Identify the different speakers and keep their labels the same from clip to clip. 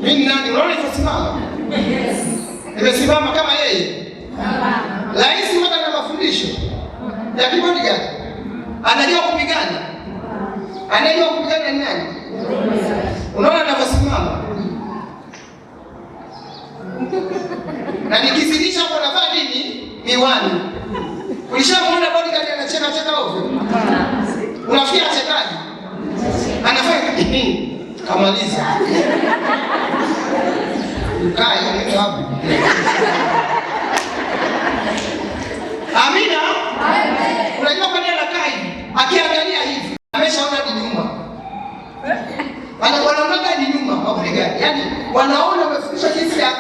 Speaker 1: Mimi nani? Unaona ifasimama? Yes. Nimesimama kama yeye. Rais mmoja na mafundisho ya kibodi gani? Anajua kupigana. Anajua kupigana ni nani? Unaona anaposimama? Na nikizidisha hapo navaa nini? Miwani. Ulishamuona bodyguard anacheka cheka ovyo? Unafikia chekaji? Anafanya kamaliza. Ukai unaenda hapo. Amina? Amen. Unajua kwa nini anakaa hivi? Akiangalia hivi, ameshaona ni nyuma. Wanaona ni nyuma kwa bodyguard. Yaani wanaona umefundisha jinsi ya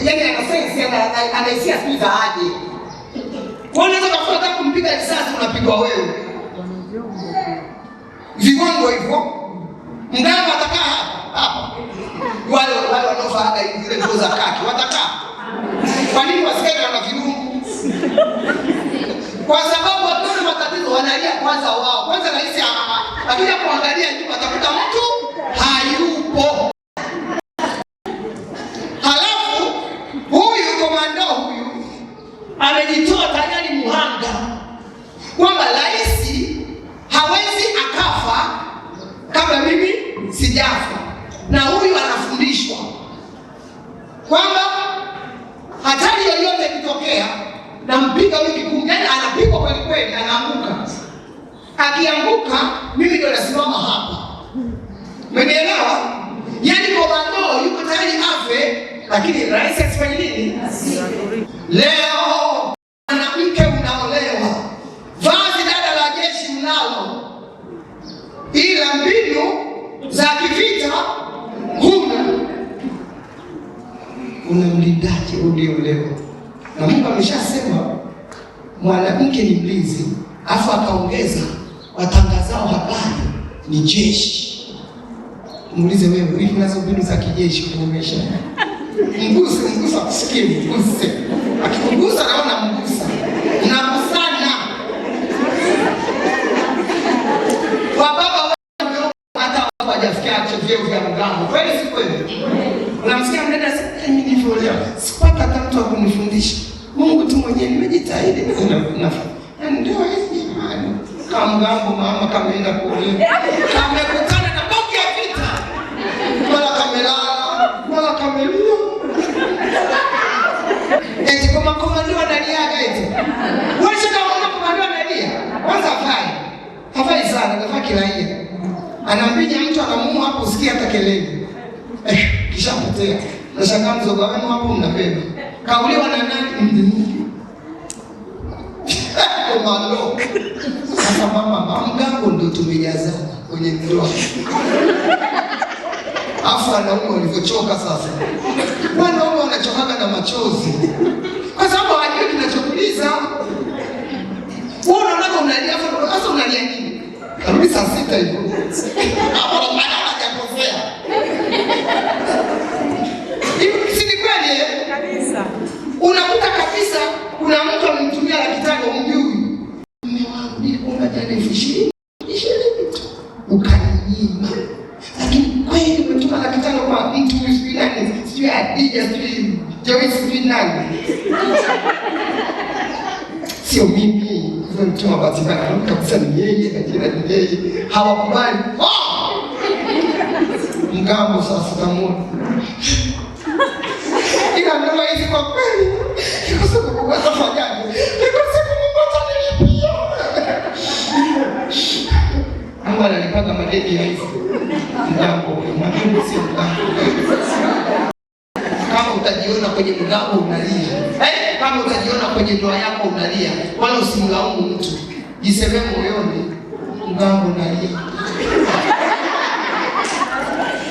Speaker 1: yaani ana sense anaisia siku za aje. Kwa nini unaweza kufuata kumpiga risasi unapigwa wewe? Viwango hivyo. Mganga atakaa hapa. Wale wanaofanya zile nguo za kaki watakaa. Kwa nini wasikane wana virungu? Kwa sababu watu matatizo wanalia kwanza wao. Kwanza rais akija kuangalia nyuma atakuta mtu hayupo. Halafu huyu komando huyu amejitoa tayari muhanga kwamba rais hawezi akafa kabla mimi sijafa. Na huyu anafundishwa kwamba hatari yoyote ikitokea na mpiga wiki kumjani anapigwa kweli kweli, anaanguka. Akianguka mimi ndio nasimama hapa. Umenielewa? Yaani komando yuko tayari afe, lakini rais asifanye nini? Leo mwanamke unaolewa, vazi dada la jeshi mnalo, ila mbinu za kivita huna. Unamlindaje uliolewa? Na Mungu ameshasema mwanamke ni mlinzi, afu akaongeza watangazao habari ni jeshi. Muulize wewe, hivi unazo mbinu za kijeshi kwenye maisha? Mguse kusikie, mguse. Akikugusa naona mgusa. Unagusana. Kwa baba hata hawajafikia vyeo vya mgambo. Kweli si kweli? Unamsikia mdada sasa mimi ndivyo leo. Sipata hata mtu wa kunifundisha. Mungu tu mwenyewe nimejitahidi na ndio hivi jamani. Kama mgambo mama kameenda kuolewa. Kamekutana na boki ya vita. Wala kamelia. Eti kama komando analiaga eti. Wewe kama komando analia. Kwanza hafai sana, anafaa kiraia. Anaambia mtu anamuua hapo usikie hata kelele. Kisha potea. Nashangaa mzoga wenu hapo mnabeba. Kauliwa na nani? Komando. Sasa mama mgambo ndio tumejazana kwenye ndoa. Afu wanaume walivyochoka sasa. Wanaume wanachokaga na machozi. Kwa sababu hajui kinachokuliza. Wewe unaona unalia sasa unalia nini? Karudi saa 6 hivyo. Hapo maana hajakosea. Hivi si ni kweli kabisa. Unakuta kabisa kuna mtu amemtumia 500 umjui. Mume wangu nilikuwa jana 20 tu. Ukaninyima. Lakini kweli umetuma 500 kwa mtu msijui nani? Sijui Adija, sijui Joyce, sijui nani? Sio mimi. Hizo mtuma basi bana kabisa ni yeye, na jina ni yeye. Hawakubali. Mgambo sasa tamu. Ila ndoa hizi kwa kweli. Iko sababu kwa tafanyaje? Iko sababu Mungu atanilipia. Mungu ananipanga madeni ya hizo. Mgambo, mwanangu si mgambo. Kama utajiona kwenye mgambo unalia. Kama utajiona kwenye ndoa yako unalia, wala usimlaumu mtu. Jisemee moyoni, mgambo unalia.